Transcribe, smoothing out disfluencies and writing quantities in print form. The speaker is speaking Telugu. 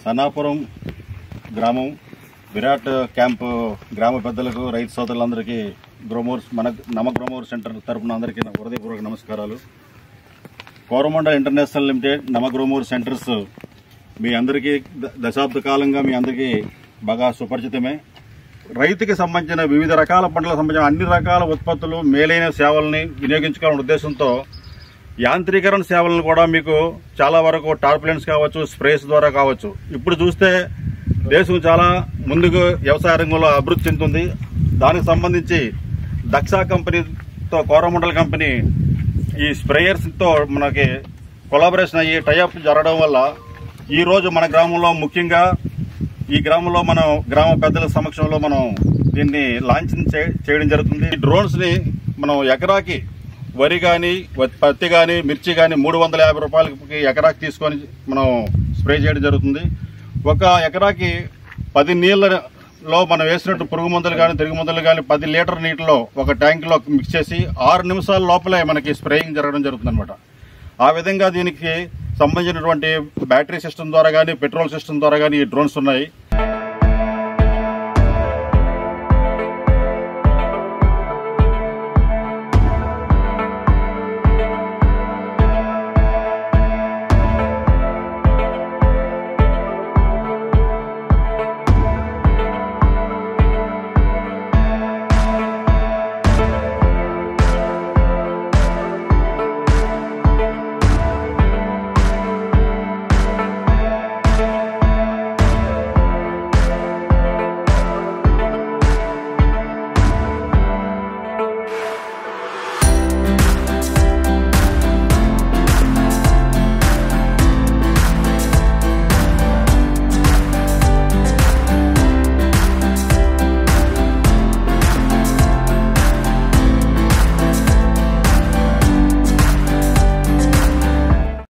సన్నాపురం గ్రామం విరాట్ క్యాంప్ గ్రామ పెద్దలకు రైతు సోదరులందరికీ నమగ్రోమోర్ సెంటర్ తరపున అందరికీ హృదయపూర్వక నమస్కారాలు. కోరమండల్ ఇంటర్నేషనల్ లిమిటెడ్ నమగ్రోమోర్ సెంటర్స్ మీ అందరికీ దశాబ్ద కాలంగా మీ అందరికీ బాగా సుపరిచితమే. రైతుకి సంబంధించిన వివిధ రకాల పంటలకు సంబంధించిన అన్ని రకాల ఉత్పత్తులు మేలైన సేవల్ని వినియోగించుకోవాలనే ఉద్దేశంతో యాంత్రీకరణ సేవలను కూడా మీకు చాలా వరకు టార్పలిన్స్ కావచ్చు, స్ప్రేస్ ద్వారా కావచ్చు. ఇప్పుడు చూస్తే దేశం చాలా ముందుకు వ్యవసాయ రంగంలో అభివృద్ధి చెందుతుంది. దానికి సంబంధించి దక్ష కంపెనీతో కోరమండల్ కంపెనీ ఈ స్ప్రేయర్స్తో మనకి కొలాబరేషన్ అయ్యి టైఅప్ జరగడం వల్ల ఈరోజు మన గ్రామంలో ముఖ్యంగా ఈ గ్రామంలో మనం గ్రామ పెద్దల సమక్షంలో మనం దీన్ని లాంచింగ్ చేయడం జరుగుతుంది. ఈ డ్రోన్స్ని మనం ఎకరాకి వరి కానీ, పత్తి కానీ, మిర్చి కానీ 350 రూపాయలకి ఎకరాకి తీసుకొని మనం స్ప్రే చేయడం జరుగుతుంది. ఒక ఎకరాకి 10 నీళ్ళలో మనం వేసినట్టు పురుగు మందులు కానీ, తిరుగు మందులు కానీ 10 లీటర్ నీటిలో ఒక ట్యాంకులో మిక్స్ చేసి 6 నిమిషాల లోపలే మనకి స్ప్రేయింగ్ జరగడం జరుగుతుంది అనమాట. ఆ విధంగా దీనికి సంబంధించినటువంటి బ్యాటరీ సిస్టమ్ ద్వారా కానీ, పెట్రోల్ సిస్టమ్ ద్వారా కానీ ఈ డ్రోన్స్ ఉన్నాయి.